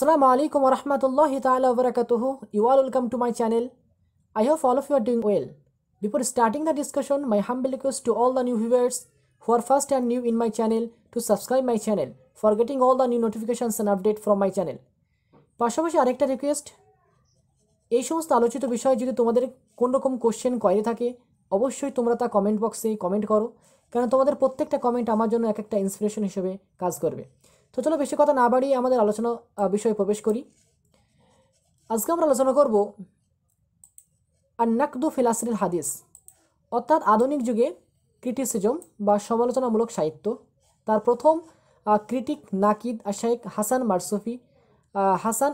Assalamu alaikum wa rahmatullahi ta'ala wa barakatuhu. You all welcome to my channel. I hope all of you are doing well. Before starting the discussion, my humble request to all the new viewers who are first and new in my channel to subscribe my channel for getting all the new notifications and update from my channel. পাশাপাশি আরেকটা request, এই সমস্ত আলোচিত বিষয়ে যদি তোমাদের কোন রকম কোশ্চেন কোয়েরি থাকে অবশ্যই তোমরা তা কমেন্ট বক্সে কমেন্ট করো, কারণ তোমাদের প্রত্যেকটা কমেন্ট আমার জন্য এক একটা ইন্সপিরেশন হিসেবে কাজ করবে। তো চলো বেশি কথা না বাড়িয়ে আমাদের আলোচনা বিষয়ে প্রবেশ করি। আজকে আমরা আলোচনা করব আন-নাকদু ফিল আসরিল হাদিস, অর্থাৎ আধুনিক যুগে ক্রিটিসিজম বা সমালোচনামূলক সাহিত্য। তার প্রথম ক্রিটিক নাকিদ আশ-শাইখ হাসান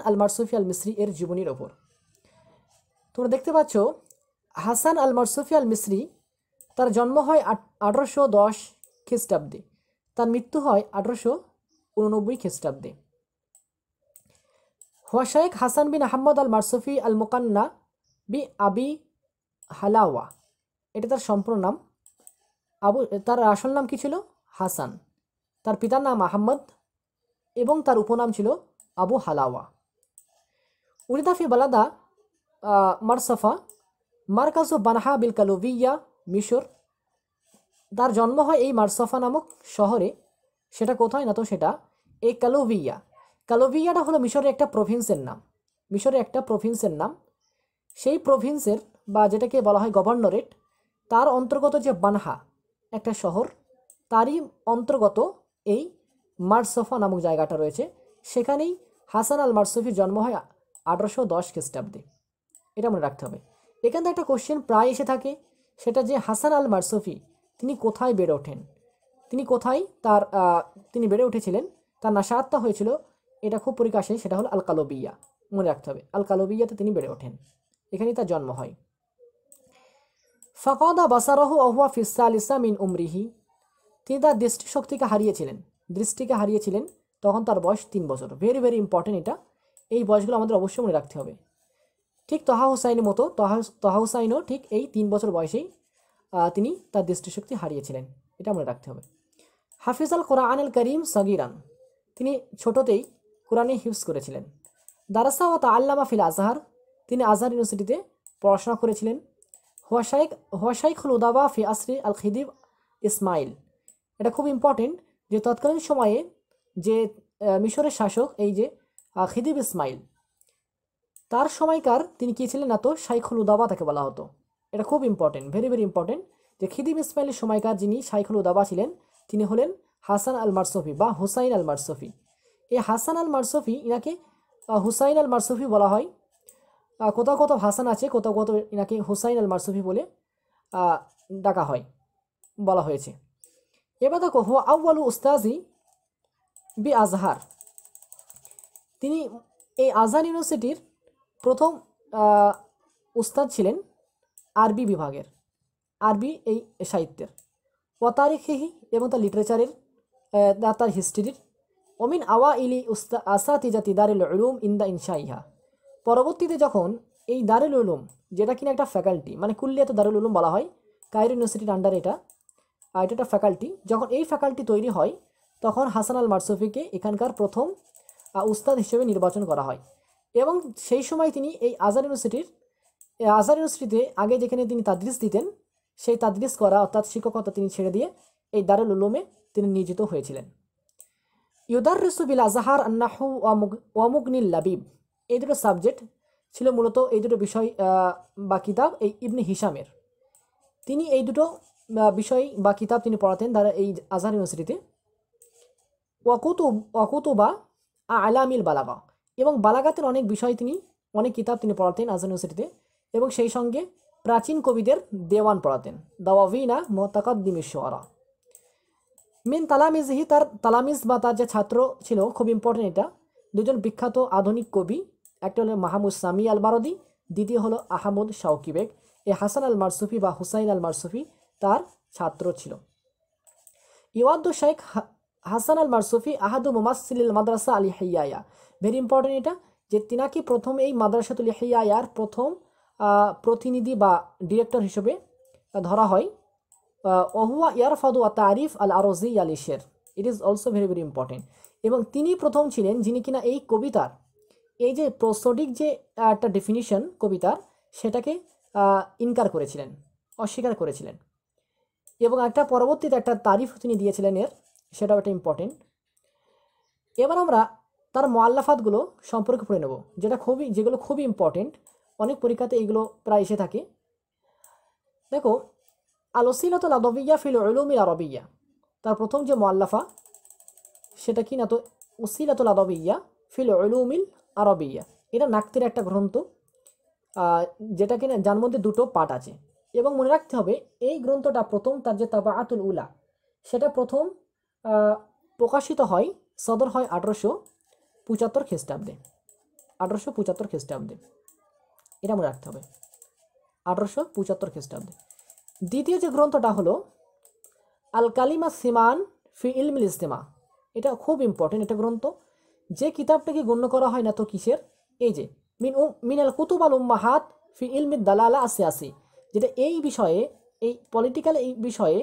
আল মারসুফি আল মিসরি এর জীবনীর ওপর। তোমরা দেখতে পাচ্ছ হাসান আল মারসুফি আল মিসরি, তার জন্ম হয় 1810 খ্রিস্টাব্দে, তার মৃত্যু হয় 1889 খ্রিস্টাব্দে। হুয়া শাইখ হাসান বিন আহমদ আল মারসুফি আল মুকান্না বি আবি হালাওয়া, এটা তার সম্পূর্ণ নাম। তার আসল নাম কি ছিল? হাসান। তার পিতার নাম আহমদ এবং তার উপনাম ছিল আবু হালাওয়া। উলিদাফি বালাদা মারসাফা মারকাজু বানহা বিল কালুবিয়া, মিশর। তার জন্ম হয় এই মারসাফা নামক শহরে। সেটা কোথায় না, তো সেটা এই কালুবিয়াটা হলো মিশরের একটা প্রভিন্সের নাম। সেই প্রভিন্সের বা যেটাকে বলা হয় গভর্নরেট, তার অন্তর্গত যে বানহা একটা শহর, তারই অন্তর্গত এই মারসাফা নামক জায়গাটা রয়েছে। সেখানেই হাসান আল মারসুফির জন্ম হয় 1810 খ্রিস্টাব্দে। এটা মনে রাখতে হবে। এখান থেকে একটা কোশ্চেন প্রায় এসে থাকে, সেটা যে হাসান আল মারসুফি তিনি কোথায় বেড়ে ওঠেন, তিনি বেড়ে উঠেছিলেন, তার নাশাআতটা হয়েছিল, এটা খুব পরীক্ষা আসে, সেটা হলো আল কালুবিয়া। মনে রাখতে হবে আল কালুবিয়াতে তিনি বেড়ে ওঠেন, এখানেই তার জন্ম হয়। ফাকাদা বাসারাহু ওয়া হুয়া ফিস সালিসা মিন উমরিহি, তিনি তার দৃষ্টিকে হারিয়েছিলেন তখন তার বয়স 3 বছর। ভেরি ভেরি ইম্পর্টেন্ট এটা, এই বয়সগুলো আমাদের অবশ্যই মনে রাখতে হবে। ঠিক তহা হুসাইনের মতো, তহা হুসাইনও ঠিক এই 3 বছর বয়সেই তিনি তার দৃষ্টিশক্তি হারিয়েছিলেন, এটা মনে রাখতে হবে। হাফিজ আল কোরআন আল করিম সগিরান, তিনি ছোটতেই কোরআনে হিফজ করেছিলেন। দারাসা ও তাআল্লামা ফিল আজহার, তিনি আজহার ইউনিভার্সিটিতে পড়াশোনা করেছিলেন। হুয়া শাইখুল উদাবা ফি আসরি আল খিদিব ইসমাইল, এটা খুব ইম্পর্টেন্ট যে তৎকালীন সময়ে যে মিশরের শাসক এই যে খিদিব ইসমাইল, তার সময়কার তিনি কি ছিলেন না, তো শাইখুল উদাবা তাকে বলা হতো। এটা খুব ইম্পর্টেন্ট, ভেরি ভেরি ইম্পর্টেন্ট, যে খিদিব ইসমাইলের সময়কার যিনি শাইখুল উদাবা ছিলেন তিনি হলেন হাসান আল মারসুফি বা হুসাইন আল মারসুফি। এই হাসান আল মারসুফি, ইনাকে হুসাইন আল মারসুফি বলা হয়। কোথাও কোথাও হাসান আছে, কোথাও কোথাও ইনাকে হুসাইন আল মারসুফি বলে ডাকা হয়, বলা হয়েছে। এবার দেখো, হুয়া আউয়ালু উস্তাজি বি আজহার, তিনি এই আজহার ইউনিভার্সিটির প্রথম উস্তাদ ছিলেন আরবি বিভাগের, আরবি এই সাহিত্যের। ও তারিখেহি, এবং তার লিটারেচারের, তার হিস্ট্রির। ওমিন আওয়া ইলি আসাতিজাতি দারুল উলুম ইন্দা ইনশাইহা, পরবর্তীতে যখন এই দারুল উলুম, যেটা কিনা একটা ফ্যাকাল্টি, মানে কুল্লিয়াত দারুল উলুম বলা হয়, কায়রো ইউনিভার্সিটির আন্ডারে এটা একটা ফ্যাকাল্টি, যখন এই ফ্যাকাল্টি তৈরি হয় তখন হাসান আল মারসুফিকে এখানকার প্রথম উস্তাদ হিসেবে নির্বাচন করা হয়। এবং সেই সময় তিনি এই আজহার ইউনিভার্সিটিতে আগে যেখানে তিনি তাদরিস দিতেন, সেই তাদরিস করা অর্থাৎ শিক্ষকতা তিনি ছেড়ে দিয়ে এই দারুল উলুমে তিনি নিয়োজিত হয়েছিলেন। ইউদাররিসু বিল আজহার আন-নাহু ওয়া মুগনিল লাবিব, এই দুটো সাবজেক্ট ছিল মূলত, এই দুটো বিষয় বা কিতাব এই ইবনে হিশামের। তিনি এই দুটো বিষয় বা কিতাব তিনি পড়াতেন এই আজহার ইউনিভার্সিটিতে। ওয়াকুতুবা আলামিল বালাগা, এবং বালাগাতের অনেক কিতাব তিনি পড়াতেন আজহার ইউনিভার্সিটিতে, এবং সেই সঙ্গে প্রাচীন কবিদের দেওয়ান পড়াতেন, দাওয়াবিনা মুতাকাদ্দিমিশ শুআরা। মিন তালামিজহি, তার তালামিজ বা তার যে ছাত্র ছিল, খুব ইম্পর্টেন্ট এটা, দুজন বিখ্যাত আধুনিক কবি, একটা হলো মাহমুদ সামি আল বারদি, দ্বিতীয় হলো আহমদ শাওকি বেগ। এই হাসান আল মারসুফি বা হুসাইন আল মারসুফি তার ছাত্র ছিল। ইওয়াদ্দু শাইখ হাসান আল মারসুফি আহাদু মুমাসসিলিল মাদ্রাসা আল ইহইয়া, ভেরি ইম্পর্টেন্ট এটা, যে তিনাকে প্রথম এই মাদ্রাসাতুল ইহইয়ার প্রথম প্রতিনিধি বা ডিরেক্টর হিসেবে ধরা হয়। ওহুয়া ইয়ারফাদু আত তারিফ আল আরজি আল ইশের, it is also very very important. এবং তিনি প্রথম ছিলেন যিনি কিনা এই কবিতার এই যে প্রসোডিক যে একটা ডেফিনিশন কবিতার, সেটাকে ইনকার করেছিলেন, অস্বীকার করেছিলেন। এবং একটা পরবর্তীতে একটা তারিফ তিনি দিয়েছিলেন এর, সেটাও একটা ইম্পর্টেন্ট। এবার আমরা তার মুআল্লাফাতগুলো সম্পর্কে পড়ে নেব, যেগুলো খুবই ইম্পর্টেন্ট, অনেক পরীক্ষাতে এইগুলো প্রায় এসে থাকে। দেখো, আল ওসিলাতুল আদবিয়্যা ফিল উলুমিল আরবিয়্যা, তার প্রথম যে মুআল্লাফা সেটা কি না, তো ওসিলাতুল আদবিয়্যা ফিল উলুমিল আরবিয়্যা। এটা নাকতের একটা গ্রন্থ, যেটা কিনা যার মধ্যে দুটো পার্ট আছে। এবং মনে রাখতে হবে এই গ্রন্থটা প্রথম, তার যে তাবাআতুল উলা, সেটা প্রথম প্রকাশিত হয়, সদর হয় 1875 খ্রিস্টাব্দে। 1875 খ্রিস্টাব্দে, এটা মনে রাখতে হবে, 1875 খ্রিস্টাব্দে। দ্বিতীয় যে গ্রন্থটা হলো আল কালিমা সিমান ফি ইলমিল ইজতিমা। এটা খুব ইম্পর্টেন্ট একটা গ্রন্থ, যে কিতাবটাকে গণ্য করা হয় না তো কিসের, এই যে মিনাল কুতুব আল উম্মাহাত ফি ইলমিদ দালালা আসিয়াসি, যেটা এই বিষয়ে, এই পলিটিক্যাল এই বিষয়ে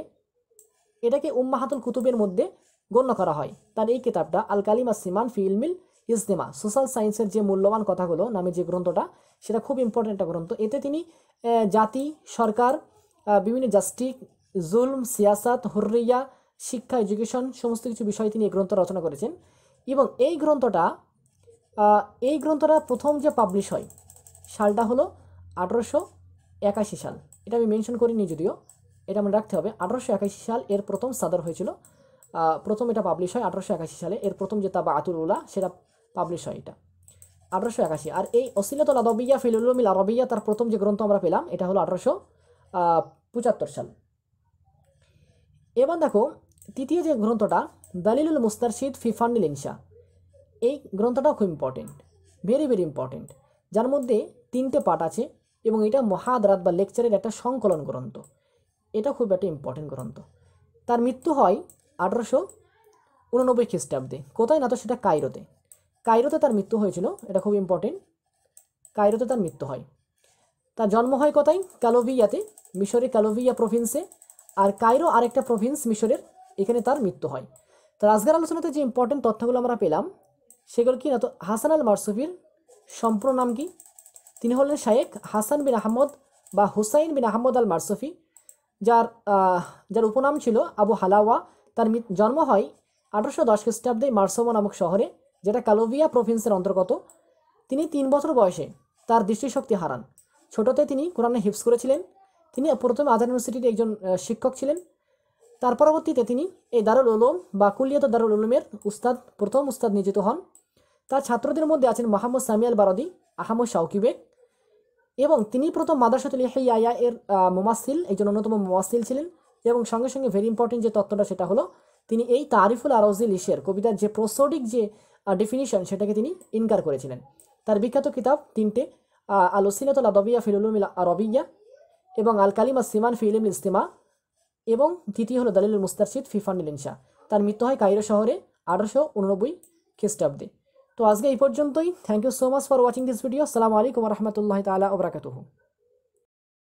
এটাকে উম্মাহাতুল কুতুবের মধ্যে গণ্য করা হয়। তার এই কিতাবটা আল কালিমা সিমান ফি ইলমিল ইজতিমা, সোশ্যাল সায়েন্সের যে মূল্যবান কথাগুলো নামে যে গ্রন্থটা, সেটা খুব ইম্পর্টেন্ট একটা গ্রন্থ। এতে তিনি জাতি, সরকার, বিভিন্ন জাস্টিক, জুলম, সিয়াসাত, হুররিয়া, শিক্ষা, এডুকেশন, সমস্ত কিছু বিষয়ে তিনি এই গ্রন্থ রচনা করেছেন। এবং এই গ্রন্থটা প্রথম যে পাবলিশ হয় সালটা হলো 1881 সাল। এটা আমি মেনশন করিনি যদিও, এটা মনে রাখতে হবে। 1881 সাল এর প্রথম সাদর হয়েছিল, প্রথম এটা পাবলিশ হয় 1881 সালে। এর প্রথম যে তাবাআতুল উলা সেটা পাবলিশ হয় এটা 1881। আর এই ওসিলাতুল আদবিয়্যা ফিল উলুমিল আরবিয়্যা, তার প্রথম যে গ্রন্থ আমরা পেলাম, এটা হলো 1875 সাল। এবার দেখো তৃতীয় যে গ্রন্থটা দালিলুল মুস্তারশিদ ফি ফান্নিল ইনশা, এই গ্রন্থটাও খুব ইম্পর্টেন্ট, ভেরি ভেরি ইম্পর্টেন্ট, যার মধ্যে 3টে পার্ট আছে এবং এটা মুহাদারাত বা লেকচারের একটা সংকলন গ্রন্থ। এটা খুব একটা ইম্পর্টেন্ট গ্রন্থ। তার মৃত্যু হয় 1889 খ্রিস্টাব্দে। কোথায় না, তো সেটা কায়রোতে। কায়রোতে তার মৃত্যু হয়েছিল, এটা খুব ইম্পর্টেন্ট। কায়রোতে তার মৃত্যু হয়। তার জন্ম হয় কোথায়? কালোভিয়াতে, মিশরের কালোভিয়া প্রভিন্সে। আর কায়রো আরেকটা প্রভিন্স মিশরের, এখানে তার মৃত্যু হয়। তার আজকের আলোচনাতে যে ইম্পর্টেন্ট তথ্যগুলো আমরা পেলাম সেগুলো কি না, তো হাসান আল মারসুফির সম্পূর্ণ নাম কি? তিনি হলেন শায়েখ হাসান বিন আহমদ বা হুসাইন বিন আহমদ আল মারসুফি, যার উপনাম ছিল আবু হালাওয়া। তার জন্ম হয় 1810 খ্রিস্টাব্দে মার্সোমো নামক শহরে, যেটা কালোভিয়া প্রভিন্সের অন্তর্গত। তিনি 3 বছর বয়সে তার দৃষ্টিশক্তি হারান। ছোটতে তিনি কোরআনে হিফজ করেছিলেন। তিনি প্রথমে আজহার ইউনিভার্সিটির একজন শিক্ষক ছিলেন। তার পরবর্তীতে তিনি এই দারুল উলুম বা কুলিয়াত দারুল উলুমের প্রথম উস্তাদ নিযুক্ত হন। তার ছাত্রদের মধ্যে আছেন মোহাম্মদ সামি আল বারদি, আহমদ শাওকি বেগ, এবং তিনি প্রথম মাদ্রাসাতুল ইহইয়া এর মুমাসসিল, একজন অন্যতম মুমাসসিল ছিলেন। এবং সঙ্গে সঙ্গে ভেরি ইম্পর্টেন্ট যে তথ্যটা, সেটা হলো তিনি এই তারিফুল আরাউজিল ইশের কবিতার যে প্রসোডিক যে ডেফিনিশন, সেটাকে তিনি ইনকার করেছিলেন। তার বিখ্যাত কিতাব 3টে, আল ওসিলাতুল আদবিয়্যা ফিল উলুমিল আরবিয়্যা, এবং আল কালিমা সিমান ফি ইলমিল ইজতিমা, এবং তৃতীয় হলো দালিলুল মুস্তারশিদ ফি ফান্নিল ইনশা। তার মৃত্যু হয় কায়রো শহরে 1889 খ্রিস্টাব্দে। তো আজকে এই পর্যন্তই। Thank you so much for watching this video. আসসালামু আলাইকুম ওয়া রাহমাতুল্লাহি তাআলা ওয়া বারাকাতুহু।